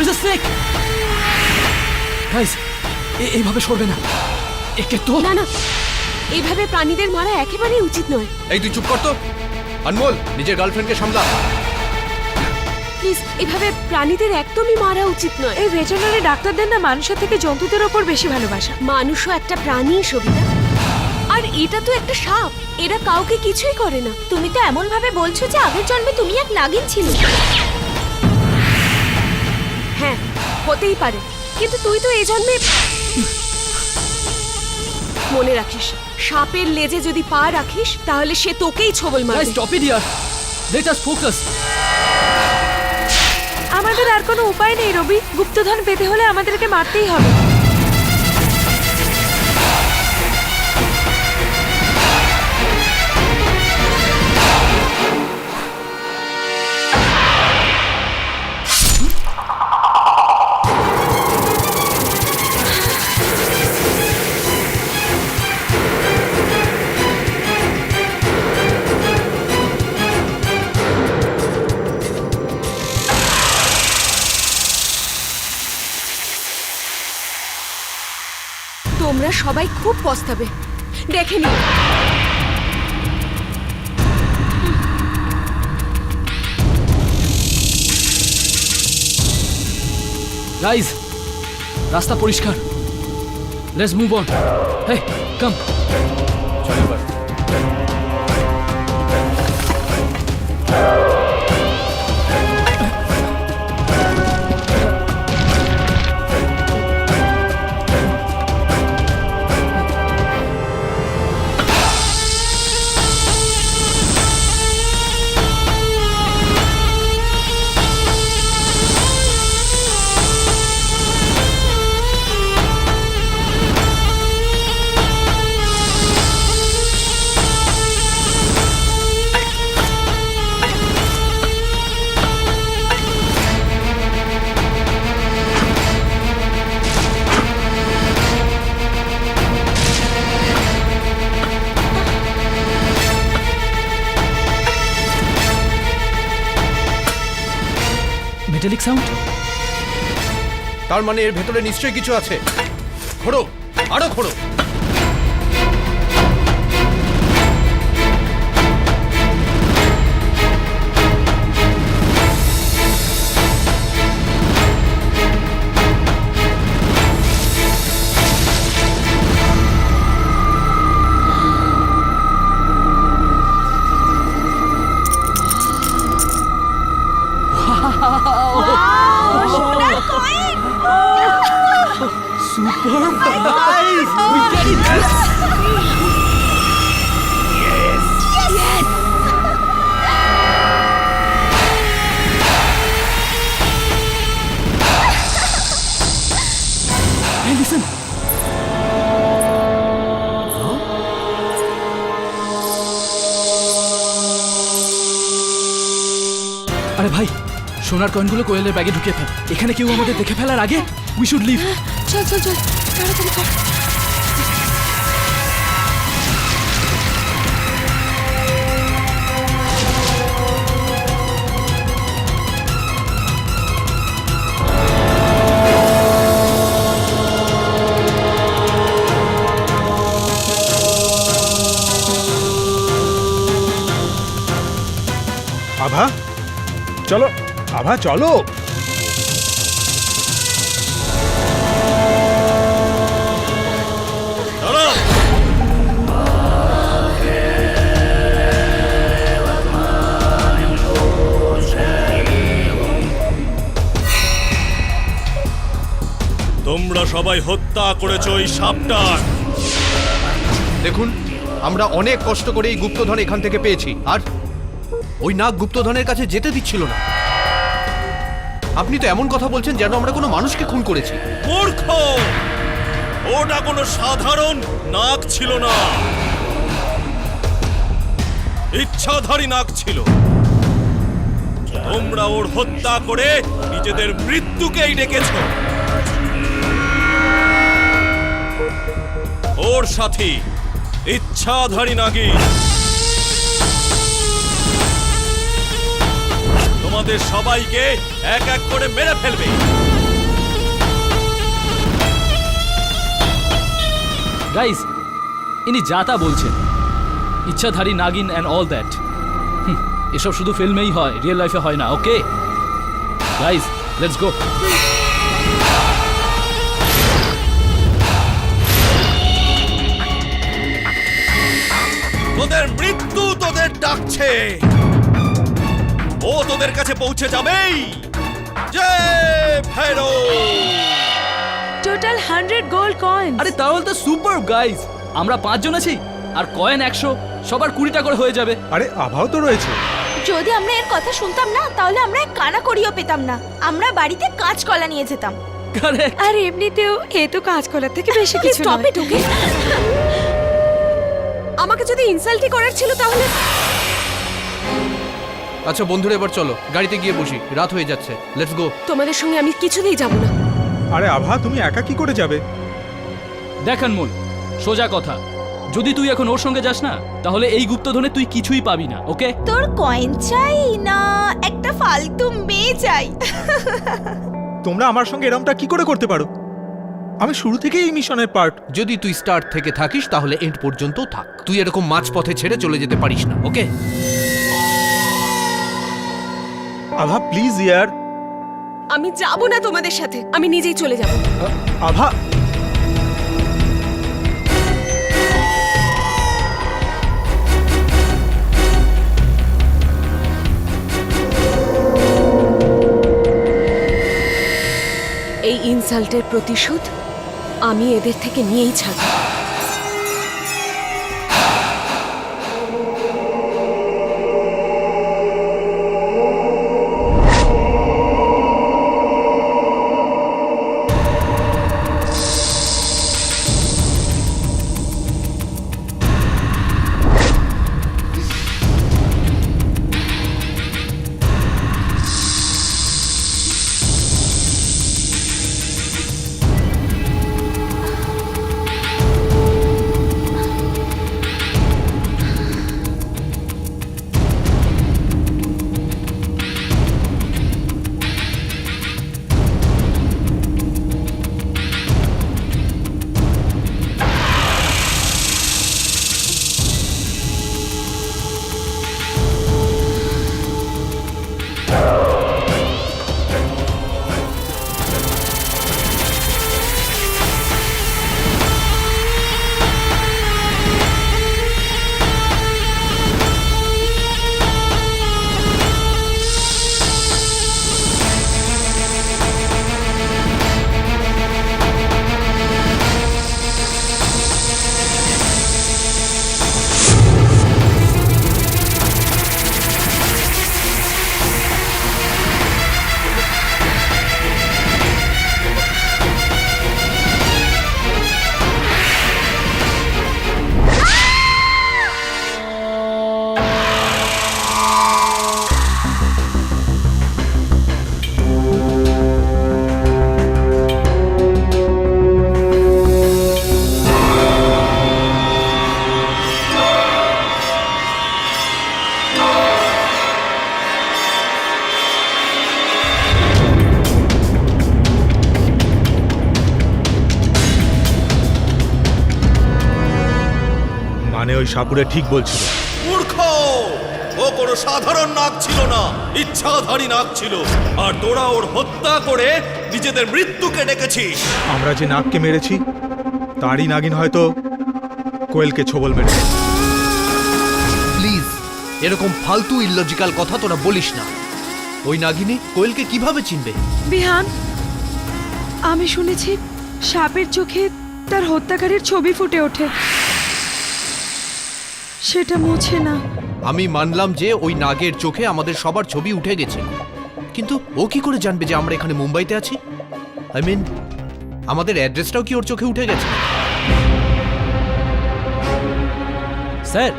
there is a snake! Guys, এইভাবে সরবে না। একে তো না না, এইভাবে প্রাণীদের মারা একেবারেই উচিত নয়। এই তুই চুপ কর তো। আনমোল, নিজের গার্লফ্রেন্ডকে সামলা। প্লিজ, এইভাবে প্রাণীদের একদমই মারা উচিত নয়। এই ভেটেরিনারি ডাক্তারদের না মানুষের থেকে জন্তুদের ওপর বেশি ভালোবাসা। মানুষও একটা প্রাণী, সবিতা। আর এটা তো একটা সাপ, এরা কাউকে কিছুই করে না। তুমি তো এমন ভাবে বলছো যে আগের জন্মে তুমি এক নাগিন ছিলে। হ্যাঁ, হতেই পারে, কিন্তু তুই তো এই জন্মে। মনে রাখিস, সাপের লেজে যদি পা রাখিস তাহলে সে তোকেই ছোবল মারবে। Guys, stop it here. Let us focus. আমাদের আর কোনো উপায় নেই রবি, গুপ্তধন পেতে হলে আমাদেরকে মারতেই হবে। তোমরা সবাই খুব পস্তাবে, দেখে নি। Guys, রাস্তা পরিষ্কার। Let's move on. Hey, come. চল এবার। Metallic sound? তার মানে এর ভেতরে নিশ্চয়ই কিছু আছে। খোঁড়ো, আরো খোঁড়ো। Super guys! We did it! Hey, listen! আরে ভাই, সোনার কয়েনগুলো কোয়েলের ব্যাগে ঢুকিয়ে ফেল। এখানে কেউ আমাদের দেখে ফেলার আগে we should leave. চল চল চল, তাড়াতাড়ি কর। আভা চলো, আভা চলো। তোমরা সবাই হত্যা করেছো ওই সাপটার। দেখুন, আমরা অনেক কষ্ট করে এই গুপ্তধন এখান থেকে পেয়েছি, আর ওই নাগ গুপ্তধনের কাছে যেতে দিচ্ছিল না। আপনি তো এমন কথা বলছেন যেন আমরা কোনো মানুষকে খুন করেছি। মূর্খ! ওটা কোনো সাধারণ নাগ ছিল না, ইচ্ছাধারী নাগ ছিল। তোমরা ওর হত্যা করে নিজেদের মৃত্যুকেই ডেকেছ। ওর সাথী ইচ্ছাধারী নাগী তোমাদের সবাইকে এক এক করে মেরে ফেলবে। গাইস, ইনি যা তা বলছেন, ইচ্ছাধারী নাগিন অ্যান্ড অল দ্যাট। এসব শুধু ফিল্মেই হয়, রিয়েল লাইফে হয় না। Okay guys, let's go. তোদের মৃত্যু তোদের ডাকছে, ও তোদের কাছে পৌঁছে যাবেই। জয় ভৈরব। Total 100 gold coin. আরে তাহলে তো সুপার গাইস, আমরা 5 জন আছি আর কয়েন 100, সবার 20টা করে হয়ে যাবে। আরে আভাও তো রয়েছে। যদি আমরা এর কথা শুনতাম না তাহলে আমরা এক কানা করিও পেতাম না, আমরা বাড়িতে কাঁচকলা নিয়ে যেতাম। Correct. আর এমনিতেও এ তো কাঁচকলার থেকে বেশি কিছু স্টপ নয়। ইট, ওকে? আমাকে যদি ইনসাল্টই করার ছিল তাহলে আচ্ছা বন্ধুরা, এবার চলো গাড়িতে গিয়ে বসি, রাত হয়ে যাচ্ছে। Let's go. তোমাদের সঙ্গে আমি কিছুতেই যাব না। আরে আভা, তুমি একা কি করে যাবে? দেখ আনমোল, সোজা কথা, যদি তুই এখন ওর সঙ্গে যাস না তাহলে এই গুপ্তধনে তুই কিছুই পাবি না। ওকে? তোর কয়েন চাই না একটা ফালতু মেয়ে চাই? তোমরা আমার সঙ্গে এরমটা কি করে করতে পারো? আমি শুরু থেকেই এই মিশনের পার্ট। যদি তুই স্টার্ট থেকে থাকিস তাহলে এন্ড পর্যন্ত থাক, তুই এরকম মাঝপথে ছেড়ে চলে যেতে পারিস না। ওকে? আভা প্লিজ ইয়ার। আমি যাব না তোমাদের সাথে, আমি নিজেই চলে যাব। আভা, এই ইনসাল্টের প্রতিশোধ আমি এদের থেকে নিয়েই ছাড়ব। মানে ওই সাপুরে ঠিক বলছিল। মূর্খ, ও কোনো সাধারণ নাগ ছিল না, ইচ্ছাধারী নাগ ছিল। আর তোরা ওর হত্যা করে নিজেদের মৃত্যুকে ডেকেছিস। আমরা যে নাগকে মেরেছি তারই নাগিন হয়তো কোয়েলকে ছোবল মেরেছে। প্লিজ এরকম ফালতু ইললজিক্যাল কথা তোরা বলিস না। ওই নাগিনী কোয়েলকে কিভাবে চিনবে? বিহান, আমি শুনেছি সাপের চোখে তার হত্যাকারীর ছবি ফুটে ওঠে, সেটা মোছে না। আমি মানলাম যে ওই নাগের চোখে আমাদের সবার ছবি উঠে গেছে, কিন্তু ও কি করে জানবে যে আমরা এখানে মুম্বাইতে আছি? আই মিন, আমাদের অ্যাড্রেসটাও কি ওর চোখে উঠে গেছে? স্যার,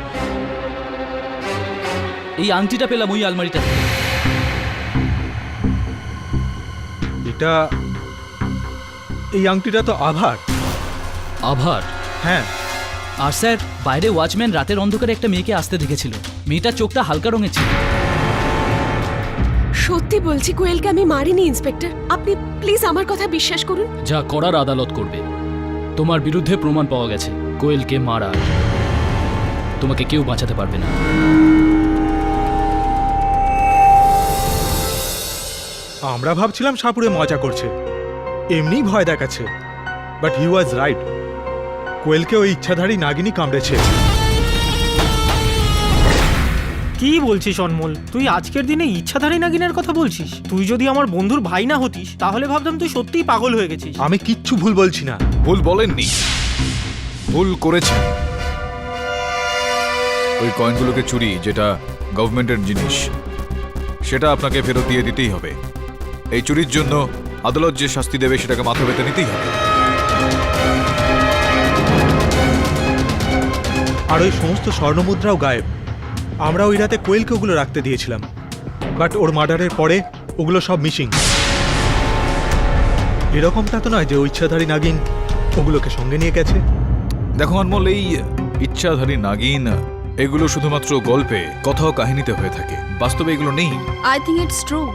এই আংটিটা পেলাম ওই আলমারিটা। এটা, এই আংটিটা তো আভার। আভার? হ্যাঁ। আর স্যার, বাইরে ওয়াচম্যান রাতের অন্ধকারে একটা মেয়েকে আসতে দেখেছিল। মেয়েটার চোখটা হালকা রঙের ছিল। সত্যি বলছি, কোয়েলকে আমি মারিনি ইন্সপেক্টর, আপনি প্লিজ আমার কথা বিশ্বাস করুন। যা করার আদালত করবে। তোমার বিরুদ্ধে প্রমাণ পাওয়া গেছে, কোয়েলকে মারার। তোমাকে কেউ বাঁচাতে পারবে না। আমরা ভাবছিলাম সাপুরে মজা করছে, এমনি ভয় দেখাচ্ছে, বাট হি ওয়াজ রাইট। কোয়েলকে ওই ইচ্ছাধারী নাগিনী কামড়েছে। কি বলছিস অনমোল? তুই আজকের দিনে ইচ্ছাধারী নাগিনের কথা বলছিস? তুই যদি আমার বন্ধুর ভাই না হতিস তাহলে ভাবতাম তুই সত্যিই পাগল হয়ে গেছিস। আমি কিচ্ছু ভুল বলছি না। ভুল বলেননি, ভুল করেছেন। ওই কয়েনগুলোকে চুরি, যেটা গভর্নমেন্টের জিনিস, সেটা আপনাকে ফেরত দিয়ে দিতেই হবে। এই চুরির জন্য আদালত যে শাস্তি দেবে সেটাকে মাথা পেতে নিতেই হবে। আর ওই সমস্ত স্বর্ণমুদ্রাও গায়েব। আমরা ওই রাতে কোয়েলকে ওগুলো রাখতে দিয়েছিলাম, বাট ওর মার্ডারের পরে ওগুলো সব মিসিং। এরকমটা তো নয় যে ওই ইচ্ছাধারী নাগিন ওগুলোকে সঙ্গে নিয়ে গেছে। দেখো অনমোল, এই ইচ্ছাধারী নাগিন এগুলো শুধুমাত্র গল্পে, কথা ও কাহিনীতে হয়ে থাকে, বাস্তবে এগুলো নেই। I think it's true.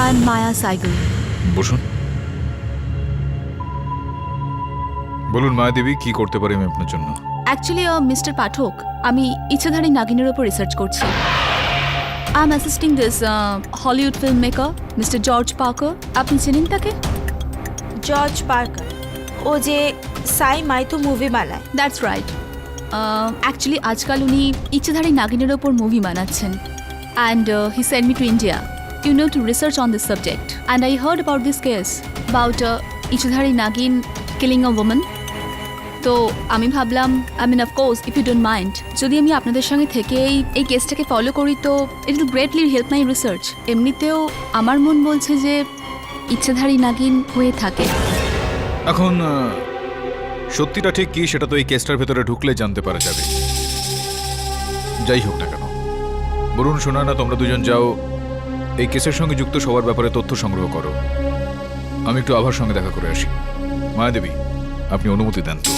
I'm Maya Saigal. বসুন। বলুন মায়াদেবী, কি করতে পারি আমি আপনার জন্য? অ্যাকচুয়ালি মিস্টার পাঠক, আমি ইচ্ছাধারী নাগিনের ওপর রিসার্চ করছি। I am assisting this Hollywood film maker mister George Parker. আপনি চেনেন তাকে? জর্জ পার্কার, ও যে সাই মাইথু মুভি বানায়। That's right. অ্যাকচুয়ালি আজকাল উনি ইচ্ছাধারী নাগিনের ওপর মুভি বানাচ্ছেন। And he send me to India, you know, to research on this subject. And I heard about this case, about ichchhadhari nagin killing a woman. তো আমি ভাবলাম, I mean, of course, if you don't mind, যদি আমি আপনাদের সঙ্গে থেকে এই কেসটাকে follow করি তো it will greatly help my research. এমনিতেও আমার মন বলছে যে ইচ্ছাধারী নাগিন হয়ে থাকে। এখন সত্যিটা ঠিক কি সেটা তো এই কেসটার ভেতরে ঢুকলে জানতে পারা যাবে। যাই হোক না কেন, বরুণ শোনা না, তোমরা দুজন যাও এই কেসের সঙ্গে যুক্ত সবার ব্যাপারে তথ্য সংগ্রহ করো। আমি একটু আভার সঙ্গে দেখা করে আসি। মায়াদেবী, আপনি অনুমতি দেন তো?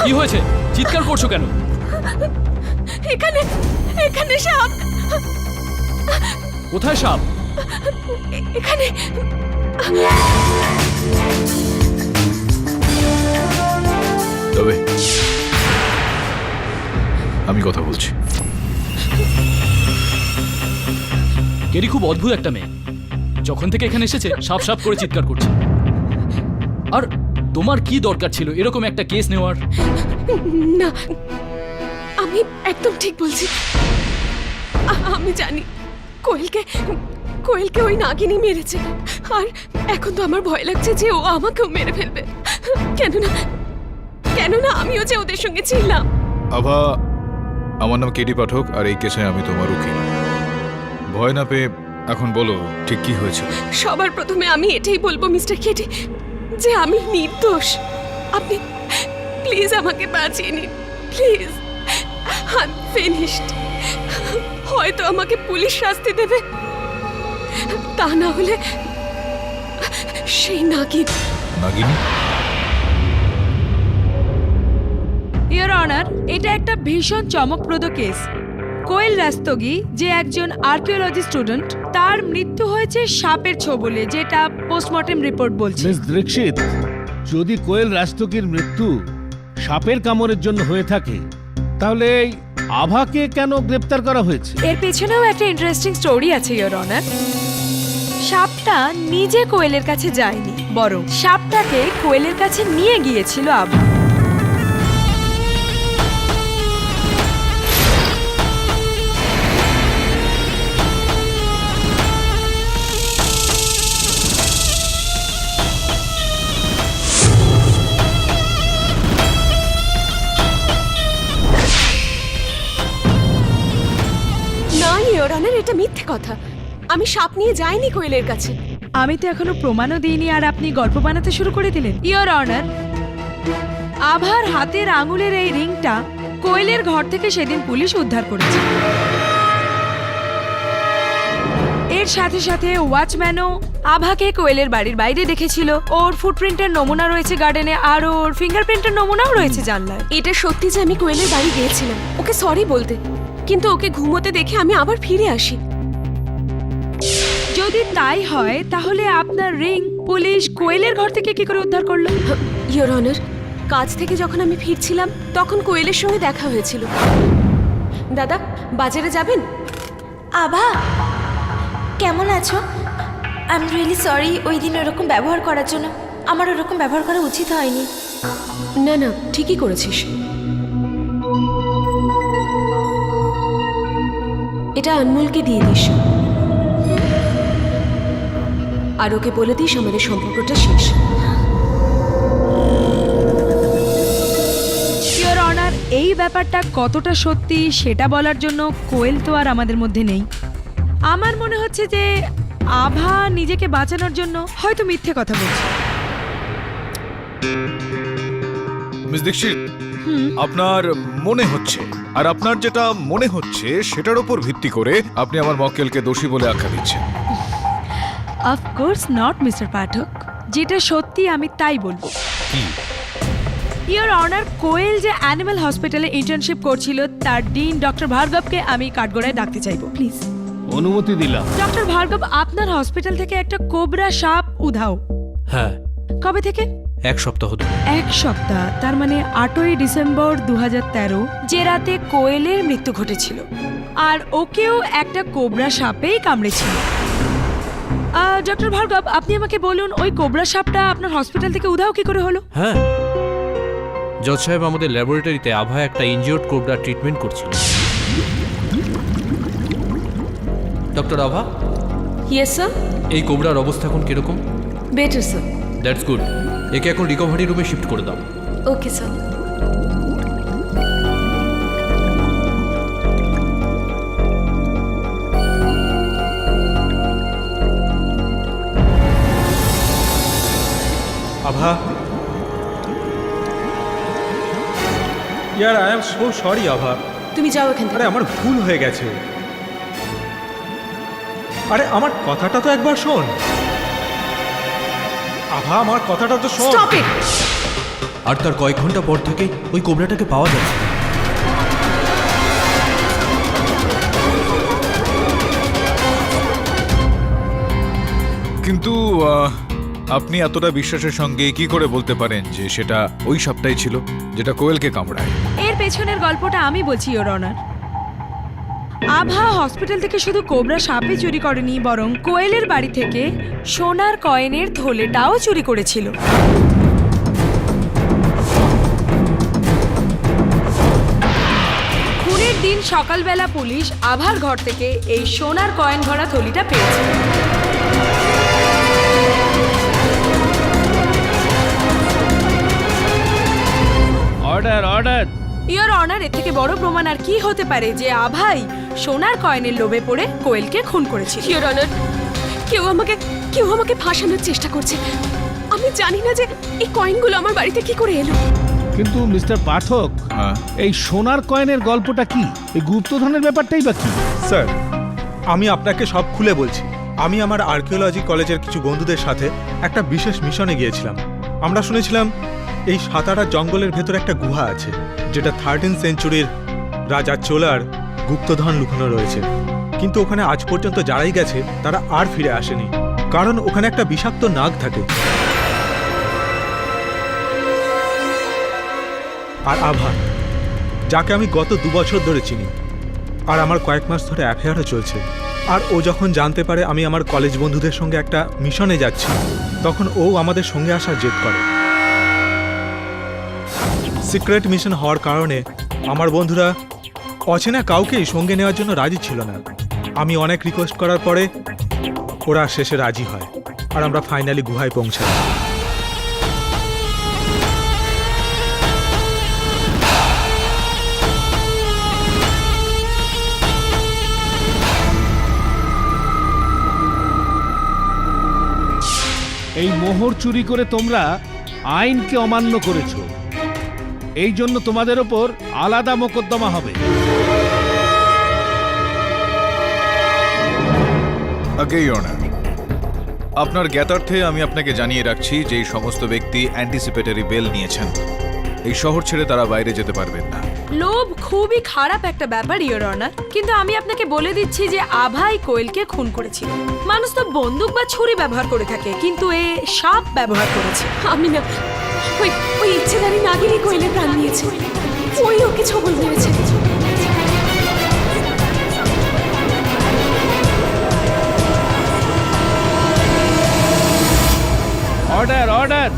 কি হয়েছে? চিৎকার করছো কেন? এখানে এখানে সাপ। কোথায় সাপ? এখানে। তবে আমি কথা বলছি। কেরি খুব অদ্ভুত একটা মেয়ে। যখন থেকে এখানে এসেছে সাপ সাপ করে চিৎকার করছে। আর তোমার কি দরকার ছিল এরকম একটা কেস নেওয়ার? না, আমি একদম ঠিক বলছি। আমি জানি কোয়েলকে ওই নাগিনী মেরেছে। আর এখন তো আমার ভয় লাগছে যে ও আমাকেও মেরে ফেলবে। কেননা আমিও যে ওদের সঙ্গে ছিলাম। আভা, আমার নাম কেডি পাঠক, আর এই কেসে আমি তোমার উকিল। ভয় না পেয়ে এখন বলো ঠিক কি হয়েছে। সবার প্রথমে আমি এটাই বলবো মিস্টার কেডি যে আমি নির্দোষ। আপনি প্লিজ আমাকে বাঁচিয়ে নিন, প্লিজ। I am finished. হয়তো আমাকে পুলিশ শাস্তি দেবে, তা না হলে সেই নাগিনী। ইয়োর অনার, এটা একটা ভীষণ চমকপ্রদ কেস। কোয়েল রাস্তগি, যে একজন আর্কিওলজি স্টুডেন্ট, তার মৃত্যু হয়েছে সাপের ছোবলে, যেটা পোস্টমর্টেম রিপোর্ট বলছে। মিস দীক্ষিত, যদি কোয়েল রাস্তগির মৃত্যু সাপের কামড়ের জন্য হয়ে থাকে, তাহলে এই আভাকে কেন গ্রেপ্তার করা হয়েছে? এর পেছনেও একটা ইন্টারেস্টিং স্টোরি আছে ইয়োর অনার। সাপটা নিজে কোয়েলের কাছে যায়নি, বরং সাপটাকে কোয়েলের কাছে নিয়ে গিয়েছিল আভা। না ইওর অনার, এটা মিথ্যে কথা। আমি সাপ নিয়ে যাইনি কোয়েলের কাছে। আমি তো এখনো প্রমাণও দিইনি আর আপনি গল্প বানাতে শুরু করে দিলেন। ইওর অনার, আভার হাতের আঙুলের এই রিংটা কোয়েলের ঘর থেকে সেদিন পুলিশ উদ্ধার করেছে। এর সাথে সাথে ওয়াচম্যানও আভাকে কোয়েলের বাড়ির বাইরে দেখেছিল। ওর ফুটপ্রিন্টের নমুনা রয়েছে গার্ডেনে, আর ওর ফিঙ্গারপ্রিন্টের নমুনাও রয়েছে জানলায়। এটা সত্যি যে আমি কোয়েলের বাড়ি গিয়েছিলাম ওকে সরি বলতে, কিন্তু ওকে ঘুমোতে দেখে আমি আবার ফিরে আসি। যদি তাই হয় তাহলে আপনার রিং পুলিশ কোয়েলের ঘর থেকে কি করে উদ্ধার করলো? ইওর অনার, কাজ থেকে যখন আমি ফিরছিলাম তখন কোয়েলের সঙ্গে দেখা হয়েছিল। দাদা, বাজারে যাবেন? আভা, কেমন আছো? আই এম রিয়েলি সরি ওই দিন ওরকম ব্যবহার করার জন্য। আমার ওরকম ব্যবহার করা উচিত হয়নি। না না, ঠিকই করেছিস। এটা আনমোলকে দিয়ে দিস, আর ওকে বলে দিস আমাদের সম্পর্কটা শেষ। ইওর অনার, এই ব্যাপারটা কতটা সত্যি সেটা বলার জন্য কোয়েল তো আর আমাদের মধ্যে নেই। আমার মনে হচ্ছে যে আভা নিজেকে বাঁচানোর জন্য হয়তো মিথ্যে কথা বলছে। মিস দীক্ষিত, আপনার মনে হচ্ছে, আর আপনার যেটা মনে হচ্ছে সেটার উপর ভিত্তি করে আপনি আমার মক্কেলকে দোষী বলে আখ্যা দিচ্ছেন। অফকোর্স নট মিস্টার পাঠক, যেটা সত্যি আমি তাই বলবো। ইওর অনার, কোয়েল যে অ্যানিমাল হসপিটালে ইন্টার্নশিপ করছিল তার ডিন ডক্টর ভার্গবকে আমি কাঠগড়ায় ডাকতে চাইবো, প্লিজ। অনুমতি দিলাম। ডক্টর ভার্গব, আপনার হসপিটাল থেকে একটা কোবরা সাপ উধাও। হ্যাঁ, কবে থেকে? 1 সপ্তাহ ধরে। 1 সপ্তাহ, তার মানে 8ই ডিসেম্বর 2013, যে রাতে কোয়েলের মৃত্যু ঘটেছিল। আর ওকেও একটা কোবরা সাপেই কামড়েছিল। ডক্টর ভার্গব, আপনি আমাকে বলুন ওই কোবরা সাপটা আপনার হসপিটাল থেকে উধাও কি করে হলো? হ্যাঁ, জজ সাহেব, আমাদের ল্যাবরেটরিতে আভা একটা ইনজিওর্ড কোবরা ট্রিটমেন্ট করছিল। ডক্টর আভা, ইয়েস স্যার। এই কোবরার অবস্থা এখন কিরকম? Better sir. That's good. একে এখন রিকভারি রুমে শিফট করে দাও। Okay sir. আভা, ইয়ার আই এম সো সরি আভা। তুমি যাও এখান আরে থেকে। আমার ভুল হয়ে গেছে। আরে আমার কথাটা তো একবার শোন। আভা, আমার কথাটা তো শোন। Stop it. আর তার কয়েক ঘন্টা পর থেকে ওই কোবরাটাকে পাওয়া যাচ্ছে। কিন্তু আপনি এতটা বিশ্বাসের সঙ্গে কি করে বলতে পারেন যে সেটা ওই সাপটাই ছিল যেটা কোয়েলকে কামড়ায়? এর পেছনের গল্পটা আমি বলছি ইওর অনার। আভা হসপিটাল থেকে শুধু কোবরা সাপই চুরি করেনি, বরং কোয়েলের বাড়ি থেকে সোনার কয়েনের থলেটাও চুরি করেছিল। খুনের দিন সকালবেলা পুলিশ আভার ঘর থেকে এই সোনার কয়েন ভরা থলিটা পেয়েছে। Order order. ইওর অনার, এর থেকে বড় প্রমাণ আর কি হতে পারে যে আভাই সোনার কয়েনের লোভে পড়ে কোয়েলকে খুন করেছিল? ইওর অনার, কেউ আমাকে ফাঁসানোর চেষ্টা করছে। আমি জানি না যে এই কয়েনগুলো আমার বাড়িতে কি করে এলো। কিন্তু মিস্টার পাঠক, হ্যাঁ, এই সোনার কয়েনের গল্পটা কি? এই গুপ্তধনের ব্যাপারটাই বা কি? স্যার, আমি আপনাকে সব খুলে বলছি। আমি আমার আর্কিওলজি কলেজের কিছু বন্ধুদের সাথে একটা বিশেষ মিশনে গিয়েছিলাম। আমরা শুনেছিলাম এই সাতারা জঙ্গলের ভেতর একটা গুহা আছে, যেটা 13th সেঞ্চুরির রাজা চোলার গুপ্তধন লুকানো রয়েছে। কিন্তু ওখানে আজ পর্যন্ত যারাই গেছে তারা আর ফিরে আসেনি, কারণ ওখানে একটা বিষাক্ত নাগ থাকে। আর আভা, যাকে আমি গত 2 বছর ধরে চিনি, আর আমার কয়েক মাস ধরে অ্যাফেয়ারও চলছে, আর ও যখন জানতে পারে আমি আমার কলেজ বন্ধুদের সঙ্গে একটা মিশনে যাচ্ছি, তখন ও আমাদের সঙ্গে আসার জেদ করে। সিক্রেট মিশন হওয়ার কারণে আমার বন্ধুরা অচেনা কাউকেই সঙ্গে নেওয়ার জন্য রাজি ছিল না। আমি অনেক রিকোয়েস্ট করার পরে ওরা শেষে রাজি হয়, আর আমরা ফাইনালি গুহায় পৌঁছাই। এই মোহর চুরি করে তোমরা আইনকে অমান্য করেছো, এই জন্য তোমাদের ওপর আলাদা মোকদ্দমা হবে। আগে ইয়নার, আপনার জ্ঞাতার্থে আমি আপনাকে জানিয়ে রাখছি যে এই সমস্ত ব্যক্তি অ্যান্টিসিপেটরি বেল নিয়েছেন। এই শহর ছেড়ে তারা বাইরে যেতে পারবেন না। লোভ খুবই খারাপ একটা ব্যাপার ইওর অনার, কিন্তু আমি আপনাকে বলে দিচ্ছি যে আভাই কোয়েলকে খুন করেছিল। মানুষ তো বন্দুক বা ছুরি ব্যবহার করে থাকে, কিন্তু এ সাপ ব্যবহার করেছে। আমি না, ওই ওই ইচ্ছেধারী নাগিনী কোয়েলের প্রাণ নিয়েছে। ওই ওকে ছবল মেরেছে। Order, order!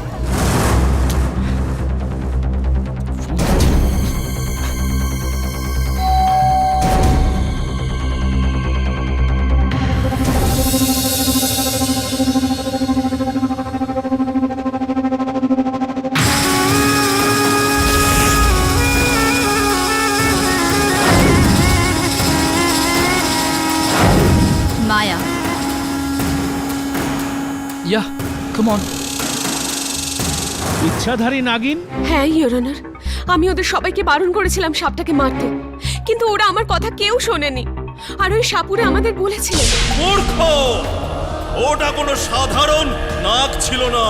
Maya, Yeah, come on. ইচ্ছাধারী নাগিন? হ্যাঁ ইওর অনার, আমি ওদের সবাইকে বারণ করেছিলাম সাপটাকে মারতে, কিন্তু ওরা আমার কথা কেউ শোনেনি। আর ওই সাপুরে আমাদের বলেছিলেন। মূর্খ! ওটা কোনো সাধারণ নাগ ছিল না।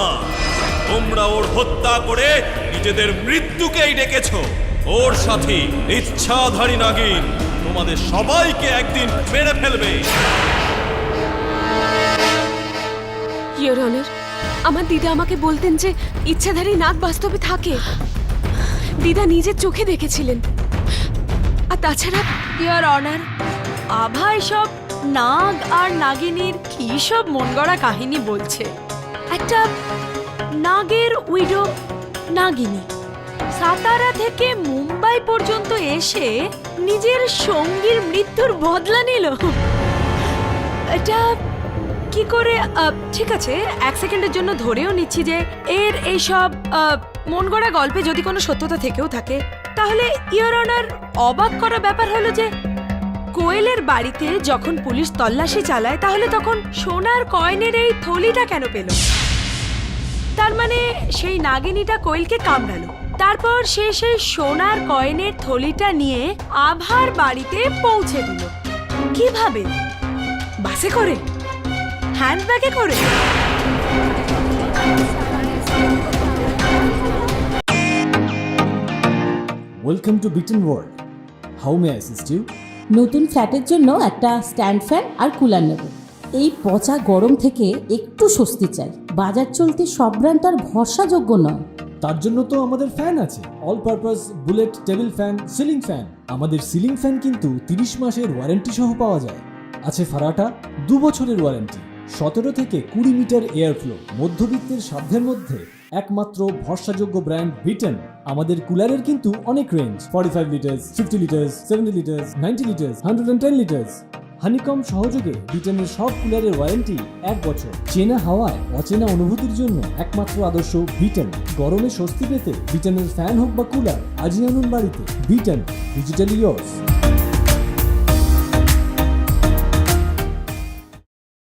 তোমরা ওর হত্যা করে নিজেদের মৃত্যুকেই ডেকেছো। ওর সাথে ইচ্ছাধারী নাগিন তোমাদের সবাইকে একদিন মেরে ফেলবে। ইওর অনার, আমার দিদা আমাকে বলতেন যে ইচ্ছাধারী নাগ বাস্তবে থাকে। দিদা নিজের চোখে দেখেছিলেন। আর তাছাড়া ইওর অনার, আভা সব নাগ আর নাগিনীর কি সব মন গড়া কাহিনী বলছে। একটা নাগের উইডো নাগিনী সাতারা থেকে মুম্বাই পর্যন্ত এসে নিজের সঙ্গীর মৃত্যুর বদলা নিল। এটা কি করে? ঠিক আছে, এক সেকেন্ডের জন্য ধরেও নিচ্ছি যে এর এইসব মন গড়া গল্পে যদি কোনো সত্যতা থেকেও থাকে, তাহলে ইওর অনার অবাক করা ব্যাপার হলো যে কোয়েলের বাড়িতে যখন পুলিশ তল্লাশি চালায়, তাহলে তখন সোনার কয়েনের এই থলিটা কেন পেল? তার মানে সেই নাগিনীটা কোয়েলকে কামড়ালো, তারপর সে সেই সোনার কয়েনের থলিটা নিয়ে আভার বাড়িতে পৌঁছে দিল। কিভাবে? বাসে করে? হ্যান্ডব্যাগে করে? Welcome to Bitten world. How may I assist you? নতুন ফ্ল্যাটের জন্য একটা স্ট্যান্ড ফ্যান আর কুলার নেব। এই পচা গরম থেকে একটু স্বস্তি চাই। বাজার চলতে সব ব্র্যান্ড তো আর ভরসাযোগ্য নয়। তার জন্য তো আমাদের ফ্যান আছে, all purpose bullet table fan, ceiling fan. আমাদের সিলিং ফ্যান কিন্তু 30 মাসের ওয়ারেন্টি সহ পাওয়া যায়। আছে ফারাটা 2 বছরের ওয়ারেন্টি, 17 থেকে 20 মিটার এয়ার ফ্লো। মধ্যবিত্তের সাধ্যের মধ্যে একমাত্র ভরসাযোগ্য ব্র্যান্ড বিটেন। আমাদের কুলারের কিন্তু অনেক range, 45 litres, 50 litres, 70 litres, 90 litres, 110 litres. Honeycomb সহযোগে বিটেনের সব কুলারের ওয়ারেন্টি 1 বছর। চেনা হাওয়ায় অচেনা অনুভূতির জন্য একমাত্র আদর্শ বিটেন। গরমে স্বস্তি পেতে বিটেনের ফ্যান হোক বা কুলার, আজই আনুন বাড়িতে। Beaten, digitally yours.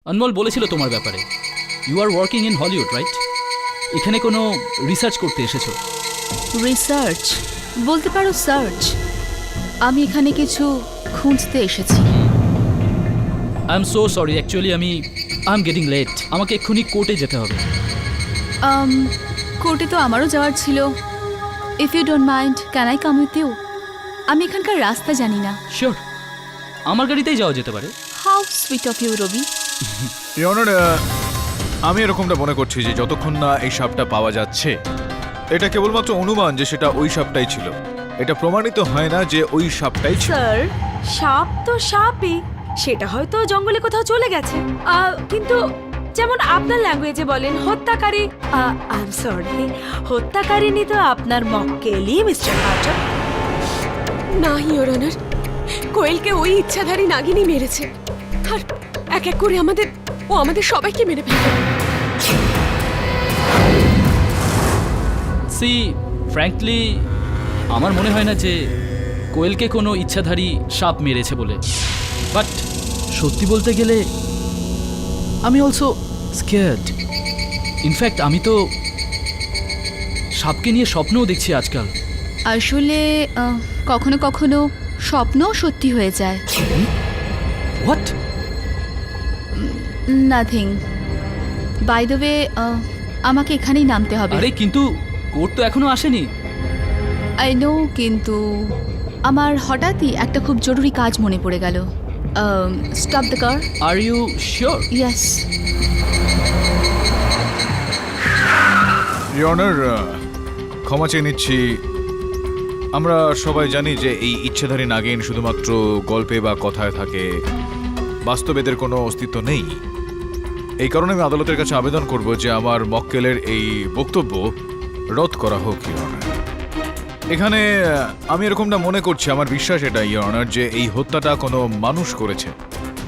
অনমল বলেছিল তোমার ব্যাপারে। You are working in Hollywood, right? এখানে কোনো রিসার্চ করতে এসেছো? রিসার্চ বলতে পারো সার্চ। আমি এখানে কিছু খুঁজতে এসেছি। I am so sorry, actually I am getting late. আমাকে এক্ষুনি কোর্টে যেতে হবে। কোর্টে তো আমারও যাওয়ার ছিল। If you don't mind, can I come with you? আমি এখানকার রাস্তা জানি না। শিওর, আমার গাড়িতেই যাওয়া যেতে পারে। হাউ সুইট অফ ইউ রবি। ইয়নার, আমি এরকমটা মনে করছি যে যতক্ষণ না এই সাপটা পাওয়া যাচ্ছে, এটা কেবলমাত্র অনুমান যে সেটা ওই সাপটাই ছিল। এটা প্রমাণিত হয় না যে ওই সাপটাই ছিল। স্যার, সাপ তো সাপই, সেটা হয়তো জঙ্গলে কোথাও চলে গেছে, কিন্তু যেমন আপনার ল্যাঙ্গুয়েজে বলেন হত্যাকারী, আই এম সরি, হত্যাকারিনী তো আপনার মক্কেলই মিস্টার পাঠক। না ইয়োর অনার, কোয়েলকে ওই ইচ্ছাধারী নাগিনী মেরেছে, আর এক এক করে আমাদের সবাইকে মেরে ফেলবে। সি ফ্র্যাঙ্কলি আমার মনে হয় না যে কোয়েলকে কোনো ইচ্ছাধারী সাপ মেরেছে বলে, বাট সত্যি বলতে গেলে আমি অলসো স্কেয়ার্ড। ইনফ্যাক্ট আমি তো সাপকে নিয়ে স্বপ্নও দেখছি আজকাল। আসলে কখনো কখনো স্বপ্নও সত্যি হয়ে যায়। What? Nothing. By the way, আমাকে এখানেই নামতে হবে। আরে কিন্তু কোর্ট তো এখনো আসেনি। আই নো, কিন্তু আমার হঠাৎই একটা খুব জরুরি কাজ মনে পড়ে গেল। Stop the car. Are you sure? Yes. Your honour, ক্ষমা চেয়ে নিচ্ছি। আমরা সবাই জানি যে এই ইচ্ছাধারী নাগিন শুধুমাত্র গল্পে বা কথায় থাকে, বাস্তবেদের কোনো অস্তিত্ব নেই। এই কারণে আমি আদালতের কাছে আবেদন করব যে আমার মক্কেলের এই বক্তব্য রদ করা হোক ইওর অনার। এখানে আমি এরকমটা মনে করছি, আমার বিশ্বাস এটা ইওর অনার, যে এই হত্যাটা কোনো মানুষ করেছে,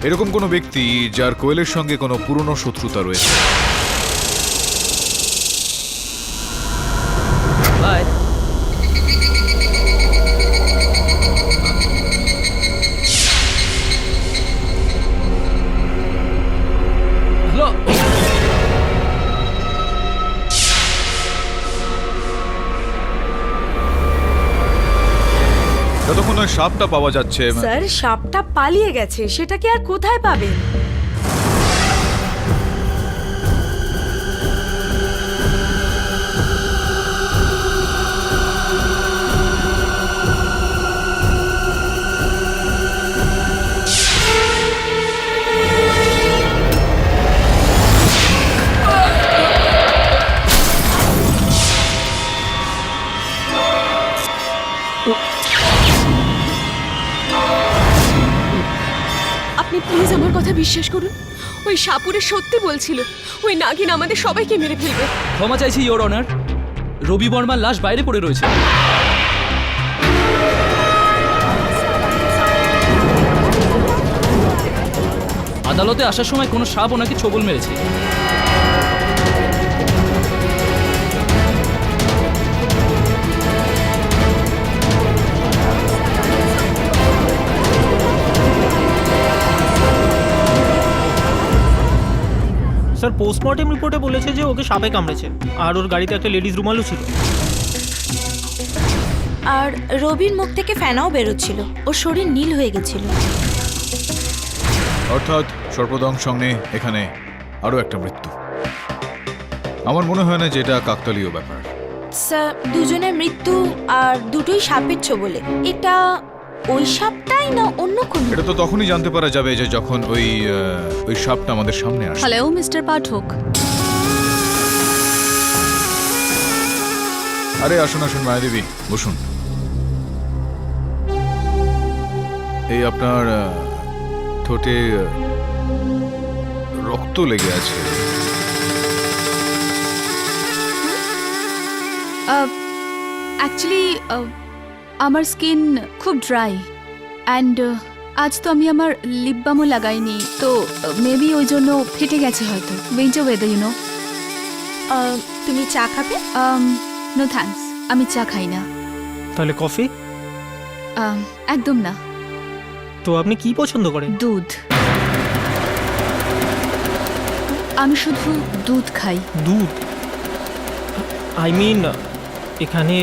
এরকম কোনো ব্যক্তি যার কোয়েলের সঙ্গে কোনো পুরনো শত্রুতা রয়েছে। বাই। হ্যালো। যতক্ষণ ওই সাপটা পাওয়া যাচ্ছে, স্যার, সাপটা পালিয়ে গেছে, সেটাকে আর কোথায় পাবেন? আপনি প্লিজ আমার কথা বিশ্বাস করুন, ওই সাপুরে সত্যি বলছিল ওই নাগিন আমাদের সবাইকে মেরে ফেলবে। ক্ষমা চাইছি ইওর অনার, রবি বর্মার লাশ বাইরে পড়ে রয়েছে। আদালতে আসার সময় কোনো সাপ ওনাকে ছোবল মেরেছে। স্যার, পোস্টমর্টেম রিপোর্টে বলেছে যে ওকে সাপে কামড়েছে, আর ওর গাড়িতে একটা লেডিস রুমালও ছিল। আর রবির মুখ থেকে ফেনাও বেরোচ্ছিল, ওর শরীর নীল হয়ে গেছিল। অর্থাৎ সর্পদং সঙ্গে এখানে আরও একটা মৃত্যু। আমার মনে হয় না যে এটা কাকতালীয় ব্যাপার। স্যার, দুজনের মৃত্যু আর দুটোই সাপের ছোবলে। এটা ওই সাপটাই না অন্য কোনো? এটা তো তখনই জানতে পারা যাবে যে যখন ওই সাপটা আমাদের সামনে আসে। হ্যালো মিস্টার পাঠক। আরে আসুন আসুন মায়াদেবী, বসুন। এই আপনার ঠোঁটে রক্ত লেগে আছে। অ্যাকচুয়ালি আমার স্কিন খুব ড্রাই, অ্যান্ড আজ তো আমি আমার লিপ বামও লাগাইনি, তো মেবি ওই জন্য ফেটে গেছে হয়তো। Winter weather, you know. তুমি চা খাবে? নো থ্যাঙ্কস, আমি চা খাই না। তাহলে কফি? একদম না। তো আপনি কি পছন্দ করেন? দুধ। আমি শুধু দুধ খাই। দুধ? আই মিন এখানে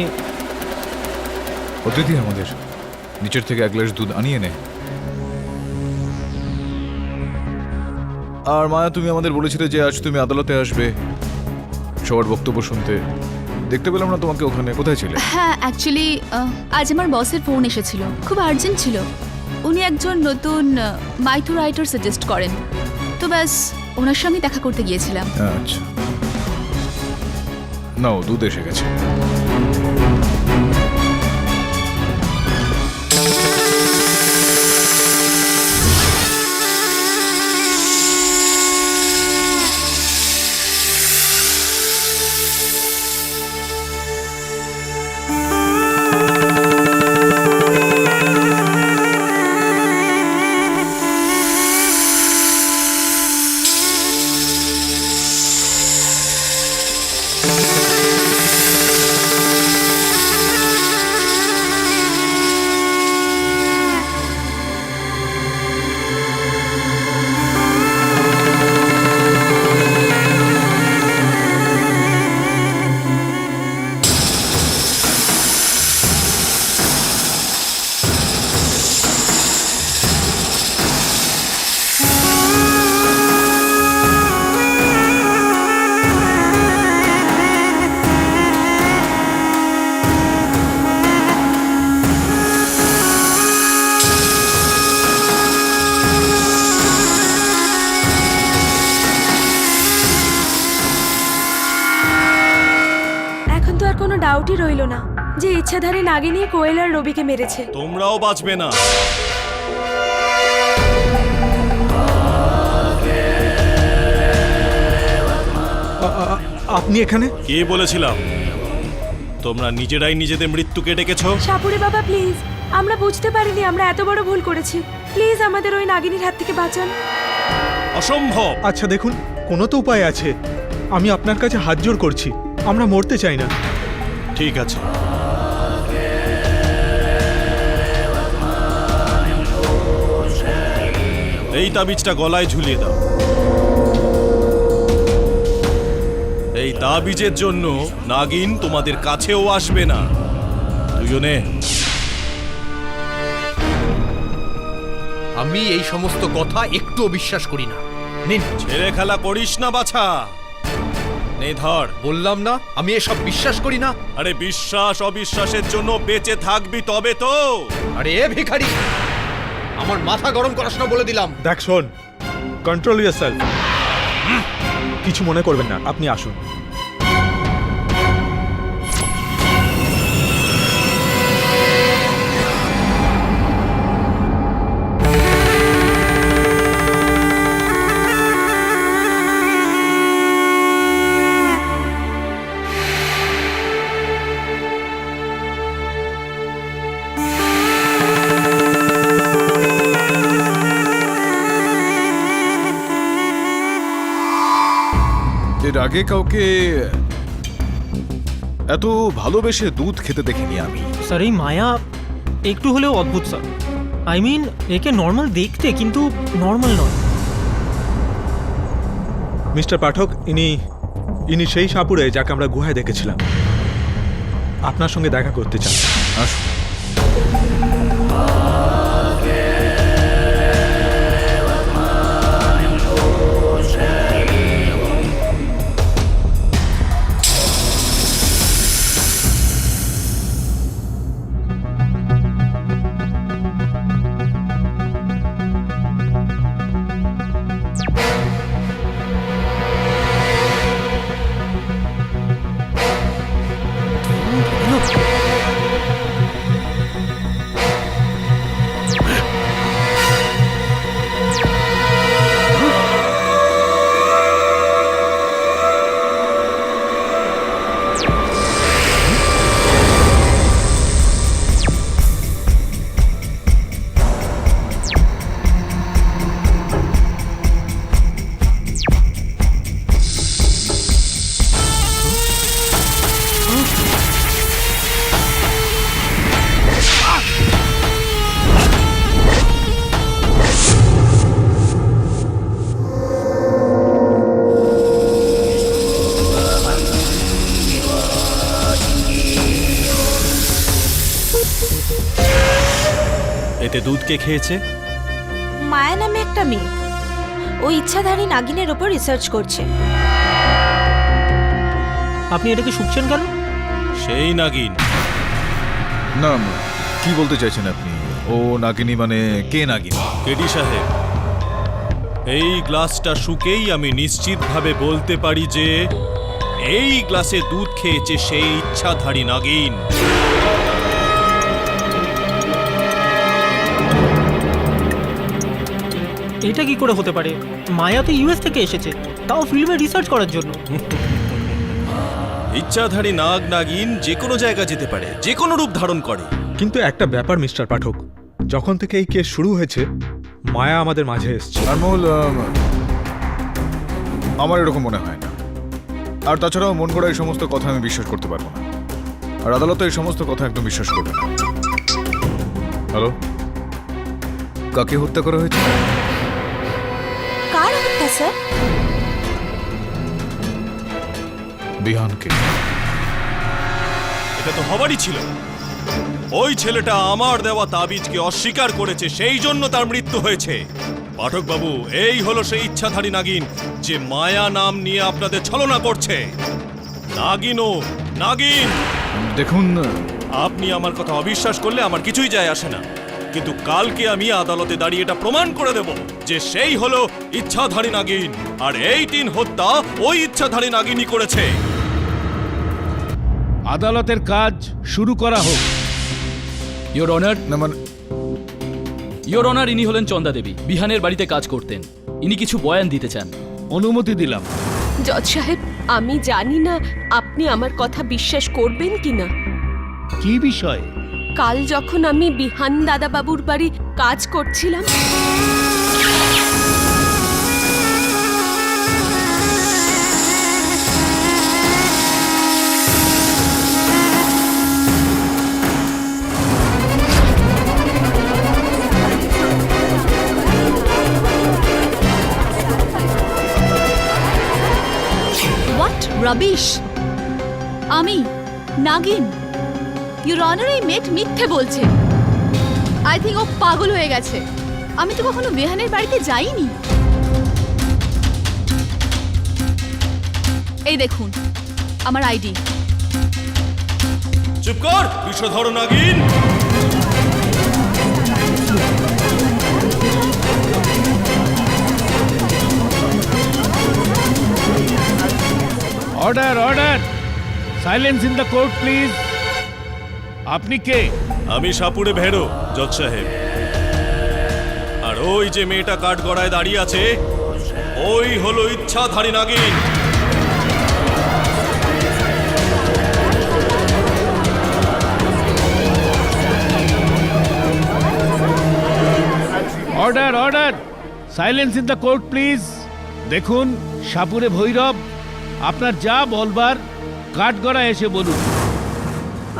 অতিথি আমাদের, নিচের থেকে এক গ্লাস দুধ আনিয়ে নে। আর মায়া, তুমি আমাদের বলেছিলে যে আজ তুমি আদালতে আসবে সবার বক্তব্য শুনতে। দেখতে পেলাম না তোমাকে ওখানে, কোথায় ছিলে? হ্যাঁ, অ্যাকচুয়ালি আজ আমার বসের ফোন এসেছিল, খুব আর্জেন্ট ছিল। উনি একজন নতুন মাইথো রাইটার সাজেস্ট করেন, তো ব্যাস ওনার সঙ্গে দেখা করতে গিয়েছিলাম। আচ্ছা, নাও দুধ এসে গেছে। কোনো ডাউটই রইল না যে ইচ্ছাধারী নাগিনী কোয়েল আর রবিকে মেরেছে। তোমরাও বাঁচবে না। আপনি এখানে? কে বলেছিলাম তোমরা নিজেরাই নিজেদের মৃত্যুকে ডেকেছো? সাপুরে বাবা প্লিজ, আমরা বুঝতে পারিনি আমরা এত বড় ভুল করেছি। প্লিজ আমাদের ওই নাগিনীর হাত থেকে বাঁচান। অসম্ভব। আচ্ছা দেখুন, কোনো তো উপায় আছে। আমি আপনার কাছে হাত জোড় করছি, আমরা মরতে চাই না। ঠিক আছে, এই তাবিজটা গলায় ঝুলিয়ে দাও। এই তাবিজের জন্য নাগিন তোমাদের কাছেও আসবে না। দুজনে। আমি এই সমস্ত কথা একটুও বিশ্বাস করি না। নিন। ছেলে খেলা করিস না বাছা। নে ধর। বললাম না আমি এসব বিশ্বাস করি না। আরে বিশ্বাস অবিশ্বাসের জন্য বেঁচে থাকবি তবে তো। আরে এ ভিখারি, আমার মাথা গরম করাস না বলে দিলাম। দেখ শোন, কন্ট্রোল ইয়ারসেলফ। কিছু মনে করবেন না, আপনি আসুন। এর আগে কাউকে এত ভালোবেসে দুধ খেতে দেখিনি আমি। স্যার এই মায়া একটু হলেও অদ্ভুত স্যার। আই মিন একে নর্মাল দেখতে, কিন্তু নর্মাল নয়। মিস্টার পাঠক, ইনি সেই সাপুড়ে যাকে আমরা গুহায় দেখেছিলাম। আপনার সঙ্গে দেখা করতে চান। আসুন। এতে দুধ কে খেয়েছে? মায়া নামে একটা মেয়ে, ওই ইচ্ছাধারী নাগিনের ওপর রিসার্চ করছে। আপনি এটাকে শুকছেন কেন? সেই নাগিন। না, কি বলতে চাইছেন আপনি? ও নাগিনী মানে কে নাগিনী? কেডি সাহেব, এই গ্লাসটা শুকেই আমি নিশ্চিতভাবে বলতে পারি যে এই গ্লাসে দুধ খেয়েছে সেই ইচ্ছাধারী নাগিন। এটা কি করে হতে পারে? মায়া তো ইউএস থেকে এসেছে, তাও ফিল্মে রিসার্চ করার জন্য। ইচ্ছাধারী নাগ নাগিন যে কোনো জায়গা যেতে পারে, যে কোনো রূপ ধারণ করে। কিন্তু একটা ব্যাপার মিস্টার পাঠক, যখন থেকে এই কেস শুরু হয়েছে মায়া আমাদের মাঝে এসছে। আনমোল, আমার এরকম মনে হয় না। আর তাছাড়াও মন করা এই সমস্ত কথা আমি বিশ্বাস করতে পারবো না। আর আদালতে এই সমস্ত কথা একদম বিশ্বাস করবে না। হ্যালো, কাকে হত্যা করা হয়েছে? কার হত্যা স্যার? বিহানকে। এটা তো হবারই ছিল। ওই ছেলেটা আমার দেওয়া তাবিজকে অস্বীকার করেছে, সেই জন্য তার মৃত্যু হয়েছে। পাঠক বাবু, এই হলো সেই ইচ্ছাধারী নাগিন যে মায়া নাম নিয়ে আপনাদের ছলনা করছে। নাগিনও নাগিন। দেখুন, আপনি আমার কথা অবিশ্বাস করলে আমার কিছুই যায় আসে না, কিন্তু কালকে আমি আদালতে দাঁড়িয়ে এটা প্রমাণ করে দেব যে সেই হলো ইচ্ছাধারী নাগিন, আর এই 3 হত্যা ওই ইচ্ছাধারী নাগিনই করেছে। আদালতের কাজ শুরু করা হোক। ইয়োর অনার, না মানে ইয়োর অনার, ইনি হলেন চন্দা দেবী, বিহানের বাড়িতে কাজ করতেন। ইনি কিছু বয়ান দিতে চান। অনুমতি দিলাম। জজ সাহেব, আমি জানি না আপনি আমার কথা বিশ্বাস করবেন কিনা। কি বিষয়? কাল যখন আমি বিহান দাদাবাবুর বাড়ি কাজ করছিলাম, হোয়াট রাবিশ! আমি নাগিন? ইউর অনার, এই মেট মিথ্যে বলছে। আই থিঙ্ক ও পাগল হয়ে গেছে। আমি তো কখনো বেহানের বাড়িতে যাইনি। এই দেখুন আমার আইডি। চুপ কর বিষধর নাগিন। Order, order! Silence in the court please. আপনি কে? আমি সাপুড়ে ভেড়ো, জজ সাহেব। আর ওই যে মেয়েটা কাঠগড়ায় দাঁড়িয়ে আছে, ওই হলো ইচ্ছাধারী নাগিন। Order, order! Silence in the court please. দেখুন সাপুরে ভৈরব, আপনার যা বলবার কাঠগড়া এসে বলুন।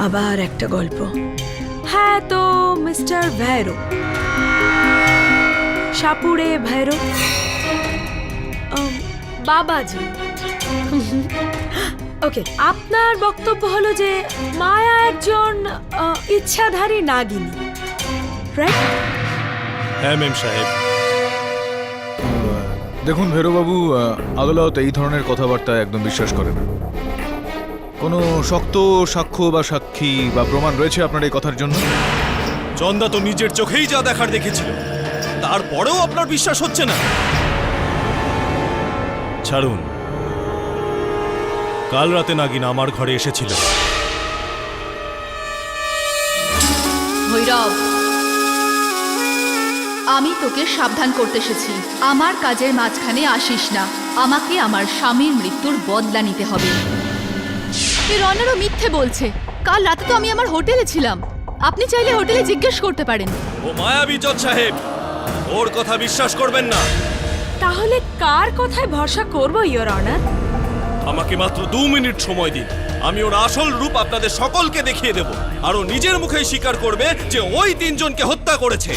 আবার একটা গল্প। হ্যাঁ, তো মিস্টার ভৈরব, সাপুড়ে ভৈরব, বাবাজি। ওকে, আপনার বক্তব্য হলো যে মায়া একজন ইচ্ছাধারী নাগিনী, রাইট? হ্যাঁ মেম সাহেব। দেখুন ভেরোবাবু, আদালত এই ধরনের কথাবার্তা একদম বিশ্বাস করে না। কোনো শক্ত সাক্ষ্য বা সাক্ষী বা প্রমাণ রয়েছে আপনার এই কথার জন্য? চন্দা তো নিজের চোখেই যা দেখার দেখেছিল, তারপরেও আপনার বিশ্বাস হচ্ছে না? ছাড়ুন, কাল রাতে নাগিন আমার ঘরে এসেছিল। ভৈরব, আমি তোকে সাবধান করতে এসেছি। আমার কাজের মাঝখানে আসিস না। আমাকে আমার স্বামীর মৃত্যুর বদলা নিতে হবে। এর অনারও মিথ্যে বলছে। কাল রাতে তো আমি আমার হোটেলে ছিলাম। আপনি চাইলে হোটেলে জিজ্ঞেস করতে পারেন। ও মায়াবী জজ সাহেব, ওর কথা বিশ্বাস করবেন না। তাহলে কার কথায় ভরসা করব ইওর অনার? আমাকে মাত্র 2 মিনিট সময় দিন। আমি ওর আসল রূপ আপনাদের সকলকে দেখিয়ে দেব, আর ও নিজের মুখেই স্বীকার করবে যে ওই 3 জনকে হত্যা করেছে।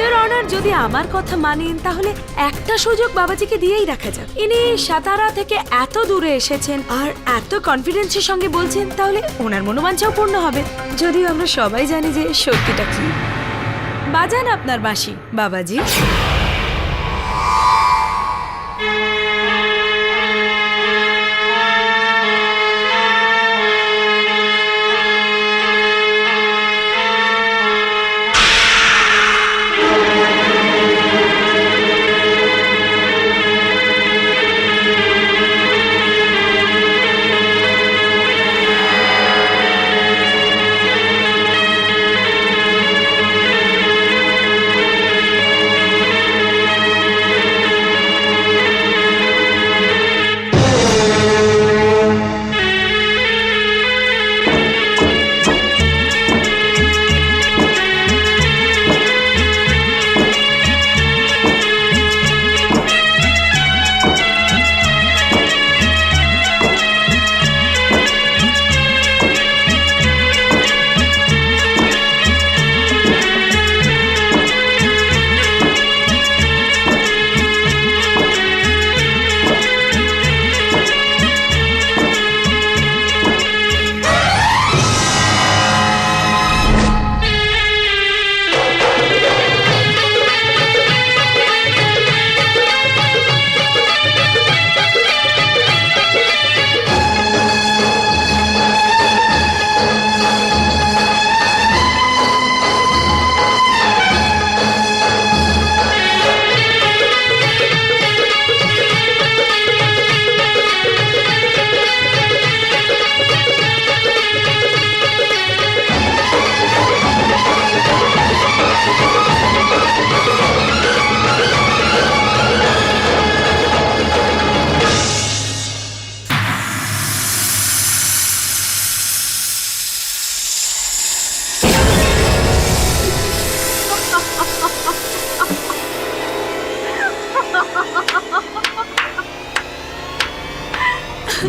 ইওর অনার, যদি আমার কথা মানেন তাহলে একটা সুযোগ বাবাজিকে দিয়েই রাখা যাক। ইনি সাতারা থেকে এত দূরে এসেছেন আর এত কনফিডেন্সের সঙ্গে বলছেন, তাহলে ওনার মনোবাঞ্ছাও পূর্ণ হবে। যদিও আমরা সবাই জানি যে সত্যিটা কি। বাজান আপনার বাঁশি বাবাজি।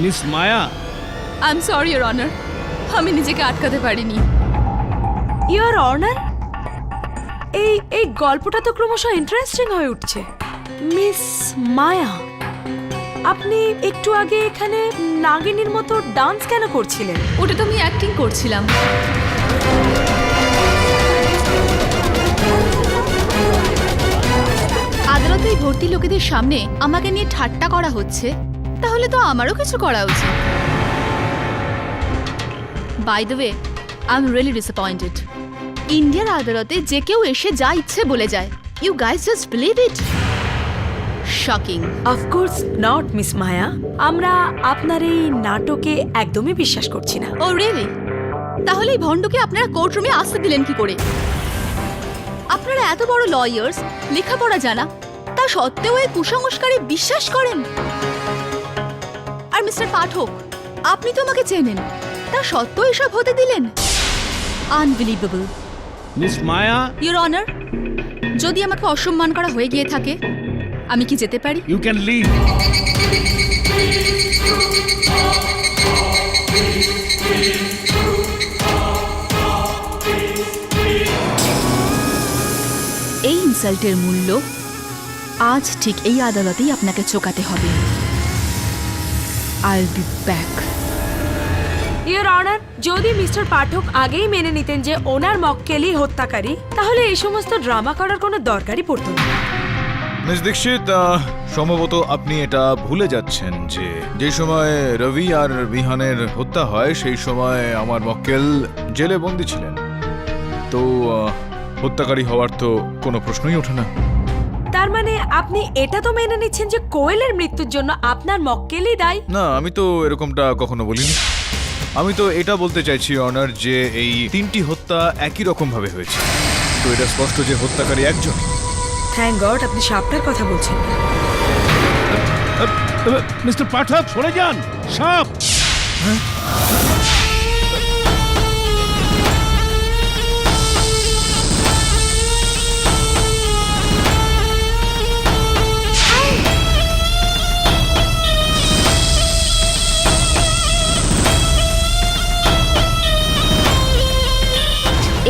Miss Maya I am sorry your honour, আমি নিজেকে আটকাতে পারিনি। ইয়োর অনার, এই গল্পটা তো ক্রমশ ইন্টারেস্টিং হয়ে উঠছে। মিস মায়া, আপনি একটু আগে এখানে নাগিনীর মতো ডান্স কেন করছিলেন? ওটা তো আমি অ্যাক্টিং করছিলাম। আদালতে এই ভর্তি লোকেদের সামনে আমাকে নিয়ে ঠাট্টা করা হচ্ছে, তাহলে তো আমারও কিছু করা উচিত। By the way, I am really disappointed. ইন্ডিয়ার আদালতে যে কেউ এসে যা ইচ্ছে বলে যায়। You guys just believe it? Shocking. Of course not miss Maya, আমরা আপনার এই নাটকে একদমই বিশ্বাস করছি না। Oh really? তাহলে এই ভণ্ডকে আপনারা কোর্টরুমে আসতে দিলেন কি করে? আপনারা এত বড় লয়ার্স, লেখাপড়া জানা, তা সত্ত্বেও এই কুসংস্কারে বিশ্বাস করেন? আর মিস্টার পাঠক, আপনি তো আমাকে চেনেন, তা সত্ত্বেও এসব হতে দিলেন? Unbelievable. Miss Maya, your honour, যদি আমাকে অসম্মান করা হয়ে গিয়ে থাকে, আমি কি যেতে পারি? You can leave. এই ইনসাল্টের মূল্য আজ ঠিক এই আদালতেই আপনাকে চোকাতে হবে। I will be back. Your honour, যদি মিস্টার পাঠক আগেই মেনে নিতেন যে ওনার মক্কেলই হত্যাকারী, তাহলে এই সমস্ত ড্রামা করার কোনো দরকারই পড়তো না। মিস দীক্ষিত, সম্ভবত আপনি এটা ভুলে যাচ্ছেন যে যে সময় রবি আর বিহানের হত্যা হয় সেই সময় আমার মক্কেল জেলে বন্দি ছিলেন। তো হত্যাকারী হওয়ার তো কোনো প্রশ্নই ওঠে না। তার মানে আপনি এটা তো মেনে নিচ্ছেন যে কোয়েলের মৃত্যুর জন্য আপনার মক্কেলই দায়ী? না, আমি তো এরকমটা কখনো বলিনি। আমি তো এটা বলতে চাইছি অনার যে এই 3টি হত্যা একই রকম ভাবে হয়েছে, তো এটা স্পষ্ট যে হত্যাকারী একজন। থ্যাংক গড আপনি সাপটার কথা বলছেন। মিস্টার পাঠক, সরে যান, সাপ।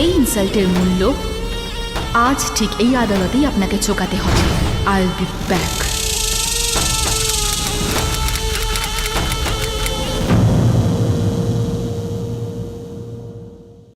এই ইনসাল্টের মূল্য আজ ঠিক এই আদালতেই আপনাকে চোকাতে হবে। I will be back.